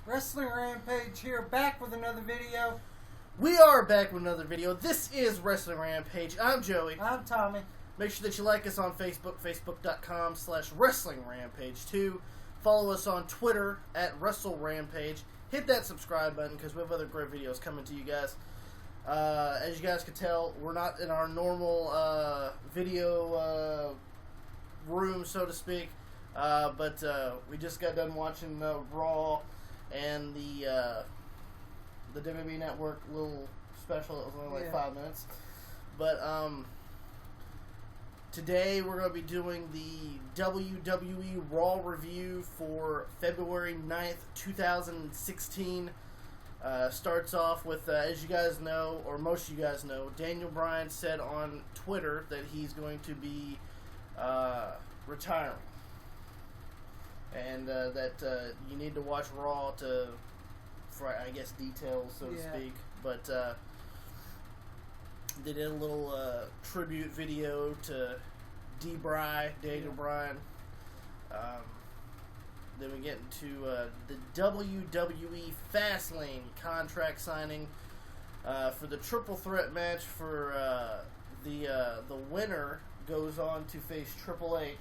Wrestling Rampage here, back with another video. We are back with another video. This is Wrestling Rampage. I'm Joey. I'm Tommy. Make sure that you like us on Facebook, facebook.com/WrestlingRampage2. Follow us on Twitter at WrestleRampage. Hit that subscribe button because we have other great videos coming to you guys. As you guys can tell, we're not in our normal video room, so to speak. But we just got done watching Raw and the WWE Network little special. It was only like 5 minutes. But today we're going to be doing the WWE Raw review for February 9th, 2016. Starts off with, as you guys know, or most of you guys know, Daniel Bryan said on Twitter that he's going to be retiring. And that you need to watch Raw for, I guess, details, so to speak. But they did a little tribute video to Daniel Bryan. Then we get into the WWE Fastlane contract signing for the triple threat match. For the winner goes on to face Triple H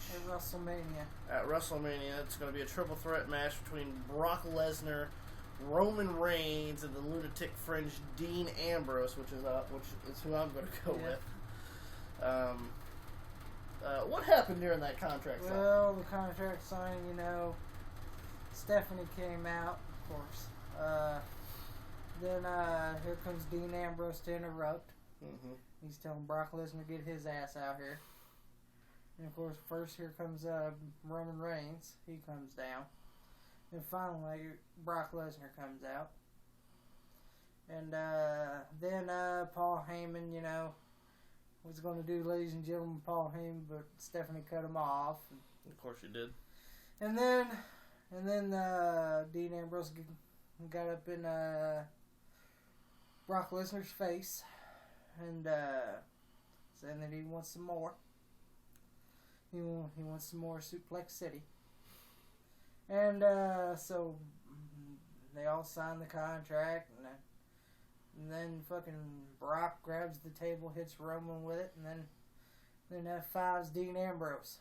at WrestleMania. It's going to be a triple threat match between Brock Lesnar, Roman Reigns, and the lunatic fringe Dean Ambrose, which is who I'm going to go with. What happened during that contract signing? Well, the contract signing, Stephanie came out, of course. Then here comes Dean Ambrose to interrupt. Mm-hmm. He's telling Brock Lesnar to get his ass out here. And of course, first here comes Roman Reigns. He comes down. And finally, Brock Lesnar comes out. And then Paul Heyman, was going to do Ladies and Gentlemen Paul Heyman, but Stephanie cut him off. Of course she did. And then Dean Ambrose got up in Brock Lesnar's face and saying that he wants some more. He wants some more Suplex City. And so they all sign the contract, and then fucking Brock grabs the table, hits Roman with it, and then F5's Dean Ambrose.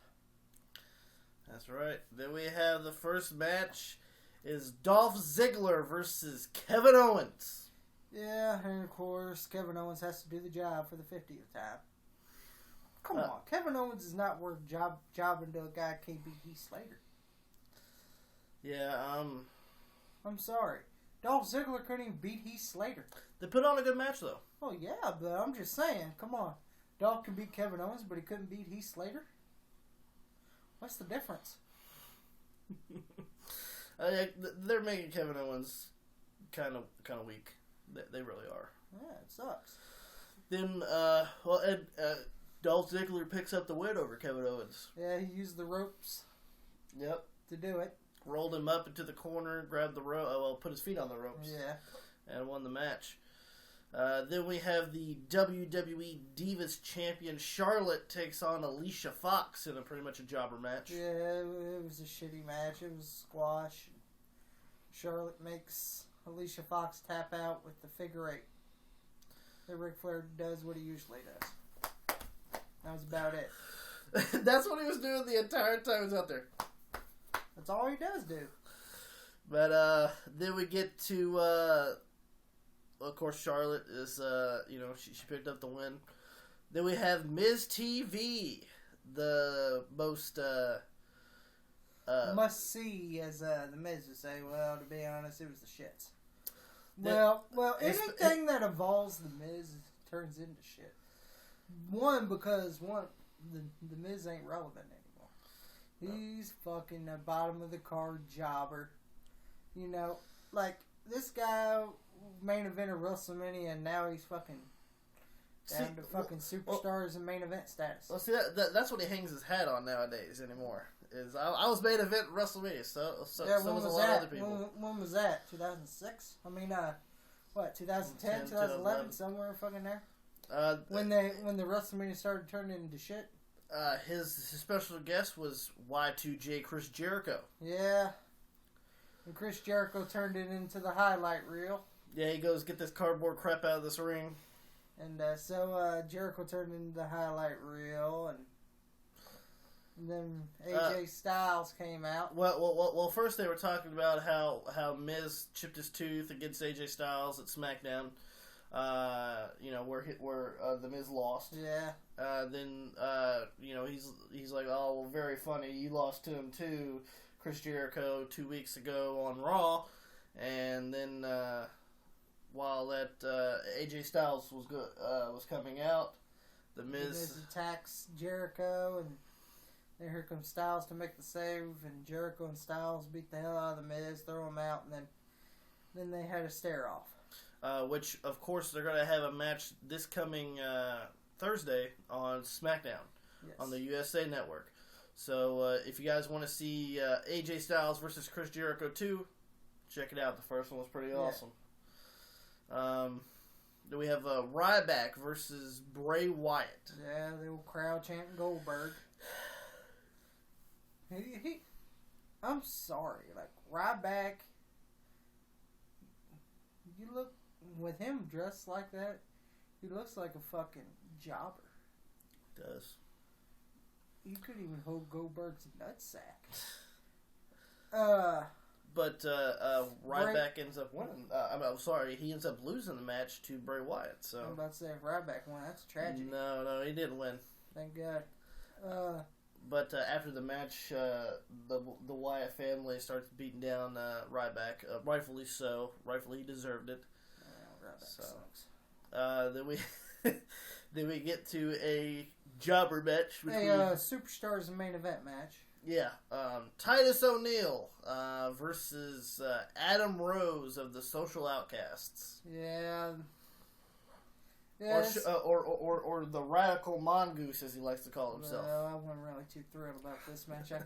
That's right. Then we have the first match is Dolph Ziggler versus Kevin Owens. Yeah, and of course Kevin Owens has to do the job for the 50th time. Come on, Kevin Owens is not worth jobbing to a guy who can't beat Heath Slater. Yeah, I'm sorry. Dolph Ziggler couldn't even beat Heath Slater. They put on a good match, though. Oh, yeah, but I'm just saying, come on. Dolph can beat Kevin Owens, but he couldn't beat Heath Slater? What's the difference? They're making Kevin Owens kind of weak. They really are. Yeah, it sucks. Then, Dolph Ziggler picks up the win over Kevin Owens. Yeah, he used the ropes. Yep. To do it. Rolled him up into the corner, grabbed the rope, put his feet on the ropes. Yeah. And won the match. Then we have the WWE Divas champion Charlotte takes on Alicia Fox in pretty much a jobber match. Yeah, it was a shitty match. It was squash. Charlotte makes Alicia Fox tap out with the figure eight. Then Ric Flair does what he usually does. That was about it. That's what he was doing the entire time he was out there. That's all he does do. But then we get to, of course, Charlotte is, she picked up the win. Then we have Miz TV, the most must see, as the Miz would say. Well, to be honest, it was the shits. Well, anything that involves the Miz turns into shit. Because the Miz ain't relevant anymore. He's fucking the bottom of the card jobber. This guy main event of WrestleMania, and now he's fucking down to fucking superstars and main event status. Well, see, that's what he hangs his hat on nowadays anymore. Is I was main event at WrestleMania, so was a lot of other people. When was that? 2006? 2010, 2011, somewhere fucking there? When the WrestleMania started turning into shit? His special guest was Y2J Chris Jericho. Yeah. And Chris Jericho turned it into the highlight reel. Yeah, he goes, get this cardboard crap out of this ring. And so Jericho turned it into the highlight reel, and then AJ Styles came out. Well, first they were talking about how Miz chipped his tooth against AJ Styles at SmackDown. Where the Miz lost. Yeah. Then he's like, oh, well, very funny. You lost to him too, Chris Jericho, 2 weeks ago on Raw, and then while that AJ Styles was coming out, the Miz attacks Jericho, and then here comes Styles to make the save, and Jericho and Styles beat the hell out of the Miz, throw him out, and then they had a stare off. Which, of course, they're going to have a match this coming Thursday on SmackDown on the USA Network. So if you guys want to see AJ Styles versus Chris Jericho 2, check it out. The first one was pretty awesome. Then we have Ryback versus Bray Wyatt. Yeah, the old crowd chanting Goldberg. I'm sorry, like Ryback. You look with him dressed like that, he looks like a fucking jobber. Does. You could even hold Goldberg's nutsack. But Ryback ends up winning. I'm sorry, he ends up losing the match to Bray Wyatt. So I'm about to say if Ryback won, that's a tragedy. No, he didn't win. Thank God. But after the match, the Wyatt family starts beating down Ryback, rightfully so. Rightfully, he deserved it. Ryback sucks. Then we get to a jobber match. Superstars main event match. Yeah, Titus O'Neil versus Adam Rose of the Social Outcasts. Yeah. Or the Radical Mongoose, as he likes to call himself. Well, I wasn't really too thrilled about this match. I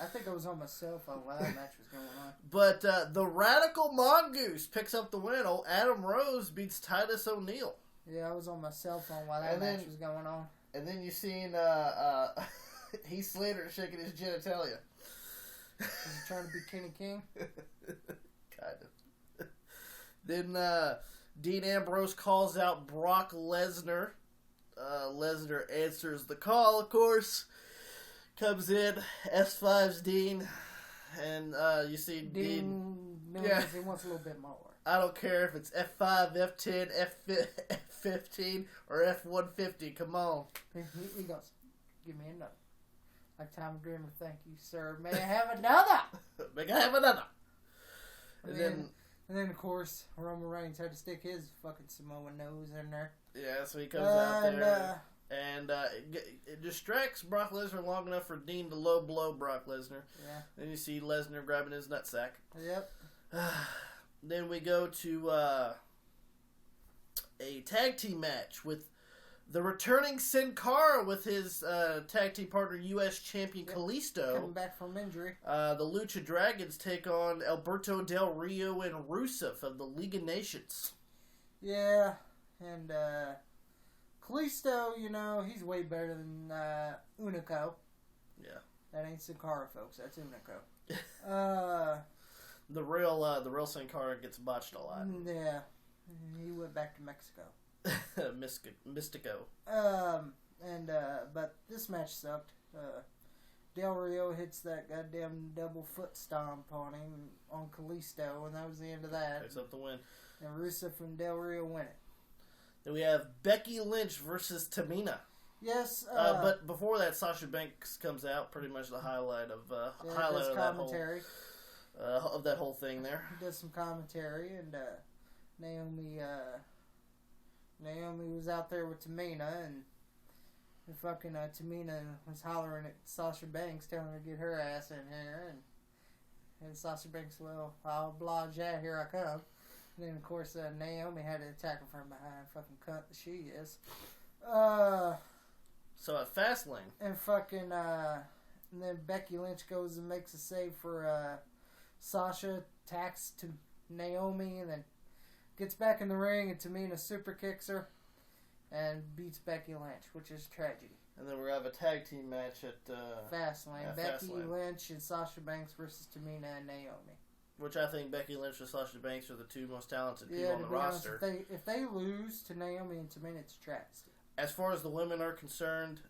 think I was on my cell phone while that match was going on. But the Radical Mongoose picks up the win. Oh, Adam Rose beats Titus O'Neil. Yeah, I was on my cell phone while that match was going on. And then you seen Heath Slater shaking his genitalia. Is he trying to be Kenny King? Kind of. Then Dean Ambrose calls out Brock Lesnar. Lesnar answers the call, of course. Comes in, S5's Dean. And you see Dean he wants a little bit more. I don't care if it's F5, F10, F15, or F150. Come on. He goes, give me another. Like Tom Dreamer, thank you, sir. May I have another? May I have another? And then, of course, Roman Reigns had to stick his fucking Samoan nose in there. Yeah, so he comes out there. And it distracts Brock Lesnar long enough for Dean to low blow Brock Lesnar. Yeah. Then you see Lesnar grabbing his nutsack. Yep. Then we go to a tag team match with the returning Sin Cara with his tag team partner, U.S. champion Kalisto. Coming back from injury. The Lucha Dragons take on Alberto Del Rio and Rusev of the League of Nations. Yeah, and Kalisto, he's way better than Unico. Yeah. That ain't Sin Cara, folks. That's Unico. The real Sin Cara gets botched a lot. Yeah. He went back to Mexico. Mystico. But this match sucked. Del Rio hits that goddamn double foot stomp on him, on Kalisto, and that was the end of that. Picks up the win. And Rusev and Del Rio win it. Then we have Becky Lynch versus Tamina. Yes. But before that, Sasha Banks comes out. Pretty much the highlight of commentary. Of that whole thing there. He does some commentary, and Naomi was out there with Tamina, and fucking Tamina was hollering at Sasha Banks, telling her to get her ass in here, and Sasha Banks, well, I'll oblige that, here I come. And then, of course, Naomi had to attack her from behind, fucking cunt that she is. So at Fastlane. And then Becky Lynch goes and makes a save for Sasha, attacks to Naomi, and then gets back in the ring, and Tamina super kicks her and beats Becky Lynch, which is tragedy. And then we're going to have a tag team match at Fastlane. at Becky Fastlane. Lynch and Sasha Banks versus Tamina and Naomi. which I think Becky Lynch and Sasha Banks are the two most talented people on the to be honest, roster. if they lose to Naomi and Tamina, it's a travesty. As far as the women are concerned,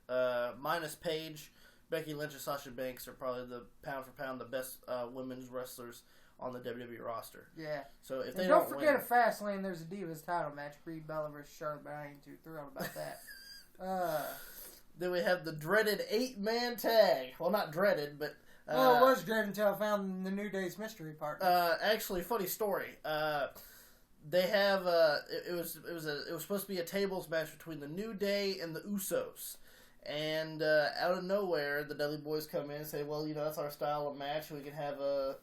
minus Paige, Becky Lynch and Sasha Banks are probably the pound for pound the best women's wrestlers on the WWE roster. Yeah. So if they don't forget at Fastlane, there's a Divas title match, Brie Bella versus Charlotte, but I ain't too thrilled about that. Then we have the dreaded 8-man tag. Well, not dreaded, but it was dreaded until I found the New Day's mystery partner. Actually, funny story. They have it was supposed to be a tables match between the New Day and the Usos. And out of nowhere, the Dudley Boys come in and say, "Well, that's our style of match. We can have an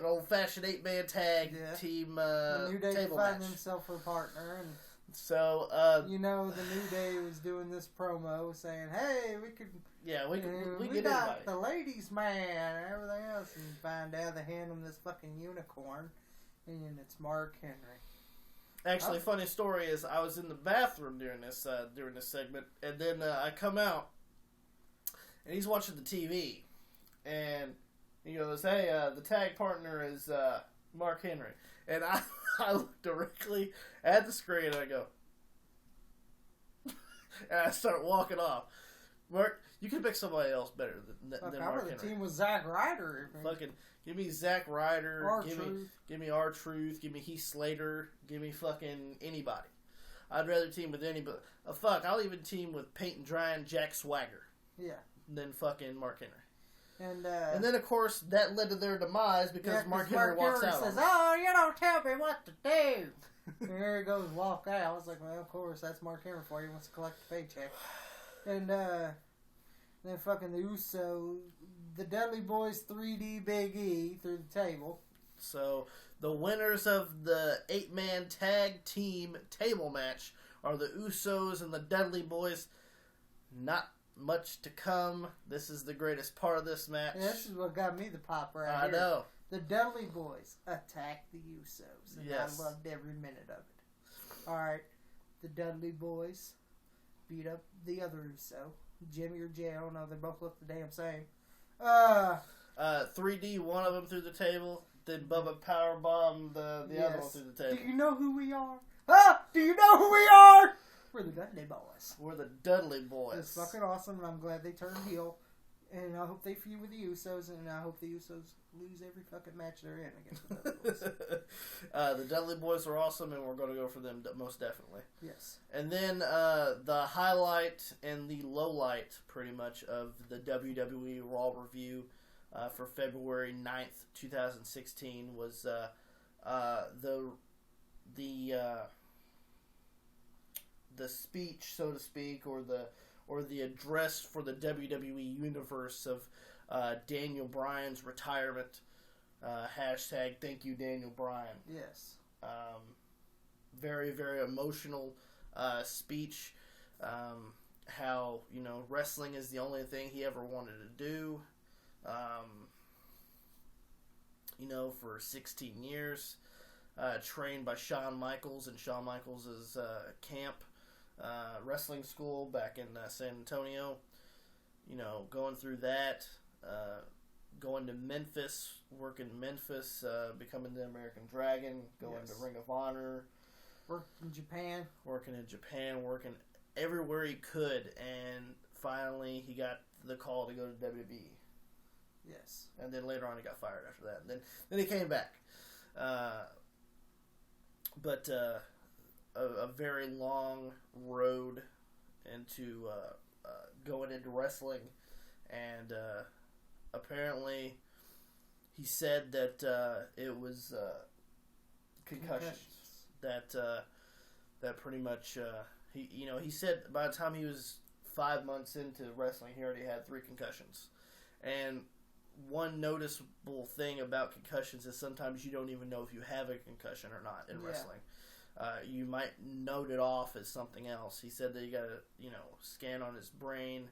old-fashioned 8-man tag team the New Day table find match." themselves a partner, and so the New Day was doing this promo saying, "Hey, we could, we get got anybody. The ladies' man and everything else," and find out they hand them this fucking unicorn, and it's Mark Henry. Actually, funny story is I was in the bathroom during this segment, and then I come out, and he's watching the TV, and he goes, "Hey, the tag partner is Mark Henry," and I look directly at the screen, and I go, and I start walking off. Mark, you could pick somebody else better than Mark Henry. The team was Zack Ryder. Fucking give me Zack Ryder. Give me R-Truth. Give me Heath Slater. Give me fucking anybody. I'd rather team with anybody. I'll even team with Paint and Dry and Jack Swagger. Yeah. Than fucking Mark Henry. And then, of course, that led to their demise because Mark Henry walks out. Says, "Oh, you don't tell me what to do." And there he goes, walk out. I was like, well, of course, that's Mark Henry for you. He wants to collect the paycheck. And then fucking the Dudley Boys 3D Big E through the table. So the winners of the 8-man tag team table match are the Usos and the Dudley Boys. Not much to come. This is the greatest part of this match. Yeah, this is what got me the pop right here. I know. The Dudley Boys attacked the Usos. And yes. I loved every minute of it. Alright. The Dudley Boys beat up the other Uso. Jimmy or Jay, I don't know. They both look the damn same. 3D, one of them through the table. Then Bubba powerbombed the other one through the table. Do you know who we are? Do you know who we are? We're the Dudley Boys. We're the Dudley Boys. It's fucking awesome, and I'm glad they turned heel. And I hope they feud with the Usos, and I hope the Usos lose every fucking match they're in against the Dudley Boys. The Dudley Boys are awesome, and we're going to go for them most definitely. Yes. And then the highlight and the low light, pretty much, of the WWE Raw review for February 9th, 2016 was the speech, so to speak, or the address for the WWE universe of Daniel Bryan's retirement. Hashtag thank you, Daniel Bryan. Yes. Very, very emotional speech. How, wrestling is the only thing he ever wanted to do. For 16 years. Trained by Shawn Michaels in Shawn Michaels' camp. Wrestling school back in San Antonio, going through that, going to Memphis, working in Memphis, becoming the American Dragon, going to Ring of Honor, working in Japan, working everywhere he could, and finally he got the call to go to WWE. Yes. And then later on he got fired after that. And then he came back. But a very long road into going into wrestling, and apparently he said that it was concussions that pretty much he said by the time he was 5 months into wrestling he already had 3 concussions. And one noticeable thing about concussions is sometimes you don't even know if you have a concussion or not in wrestling. You might note it off as something else. He said that you got to, scan on his brain,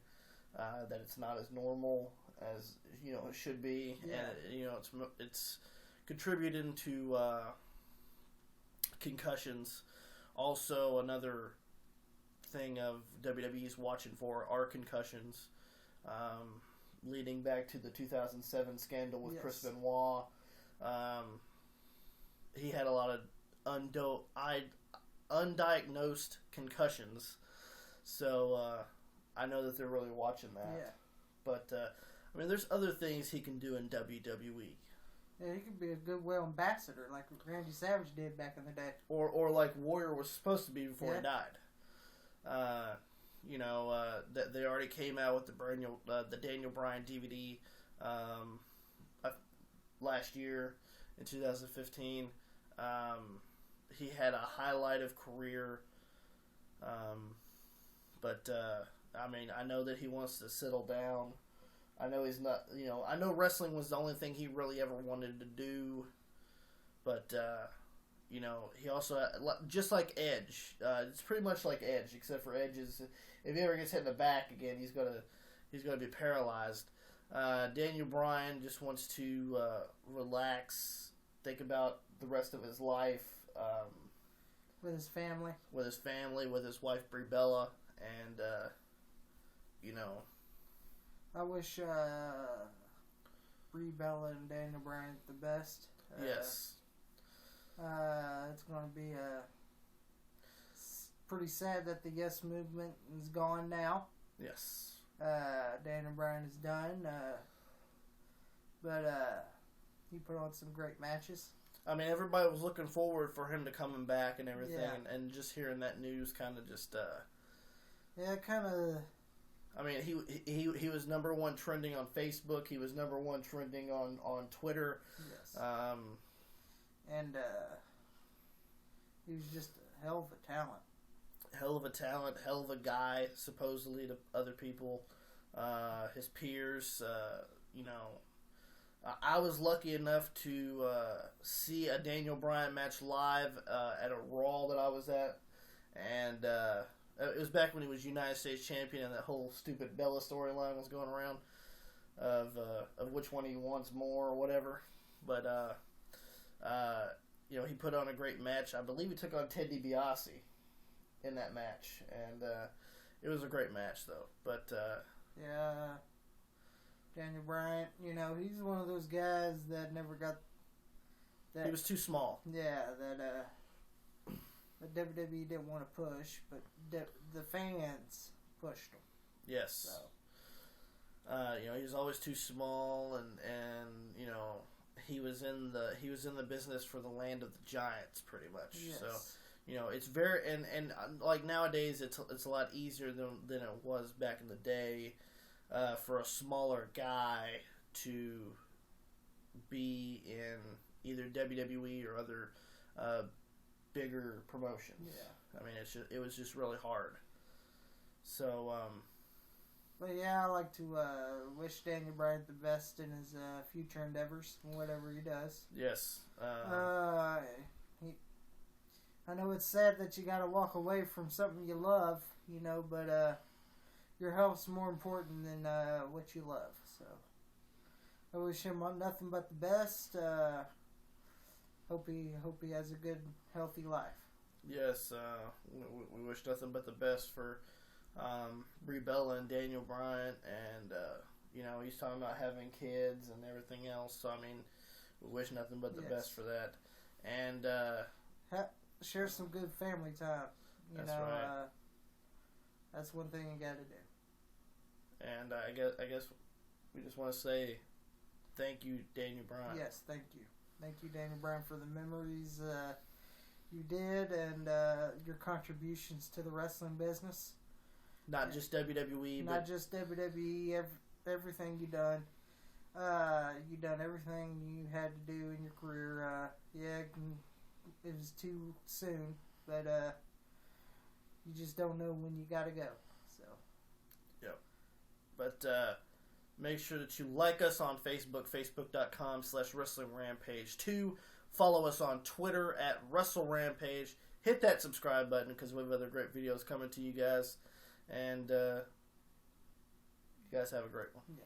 that it's not as normal as, it should be. Yeah. And, it's contributing to concussions. Also, another thing of WWE's watching for are concussions. Leading back to the 2007 scandal with Chris Benoit. he had a lot of undiagnosed concussions. So I know that they're really watching that. Yeah. But, I mean, there's other things he can do in WWE. Yeah, he could be a goodwill ambassador like Randy Savage did back in the day. Or like Warrior was supposed to be before he died. They already came out with the Daniel Bryan DVD last year in 2015. He had a highlight of career. I mean, I know that he wants to settle down. I know he's not, I know wrestling was the only thing he really ever wanted to do. But, he also, just like Edge, it's pretty much like Edge, except for Edge is, if he ever gets hit in the back again, he's gonna be paralyzed. Daniel Bryan just wants to relax, think about the rest of his life. With his family. With his wife Brie Bella, and, I wish Brie Bella and Daniel Bryan the best. Yes. It's going to be pretty sad that the Yes Movement is gone now. Yes. Daniel Bryan is done. But he put on some great matches. I mean, everybody was looking forward for him to coming back and everything, and just hearing that news kind of just... Yeah, kind of... I mean, he was number one trending on Facebook. He was number one trending on Twitter. Yes. He was just a hell of a talent. Hell of a guy, supposedly to other people, his peers. I was lucky enough to see a Daniel Bryan match live at a Raw that I was at, and it was back when he was United States Champion, and that whole stupid Bella storyline was going around of which one he wants more or whatever. But he put on a great match. I believe he took on Ted DiBiase in that match, and it was a great match though. But Daniel Bryan, he's one of those guys that never got that. He was too small. Yeah, that WWE didn't want to push, but the fans pushed him. Yes. So. He was always too small, and he was in the business for the land of the giants, pretty much. Yes. So, it's very and like nowadays, it's a lot easier than it was back in the day. For a smaller guy to be in either WWE or other bigger promotions. Yeah. I mean, it was just really hard. So, but yeah, I like to wish Daniel Bryan the best in his future endeavors, whatever he does. Yes. I know it's sad that you got to walk away from something you love, but your health's more important than what you love. So I wish him nothing but the best. Hope he has a good, healthy life. Yes, we wish nothing but the best for Brie Bella and Daniel Bryan, and he's talking about having kids and everything else. So I mean, we wish nothing but the best for that, and share some good family time. That's right. That's one thing you got to do. And I guess we just want to say thank you, Daniel Bryan. Yes, thank you. Thank you, Daniel Bryan, for the memories you did and your contributions to the wrestling business. Not just WWE, not just WWE. Everything you done. You done everything you had to do in your career. It was too soon, but you just don't know when you got to go. So. Yep. But make sure that you like us on Facebook, facebook.com/Wrestling Rampage 2. Follow us on Twitter at Wrestle Rampage. Hit that subscribe button because we have other great videos coming to you guys. And you guys have a great one. Yeah.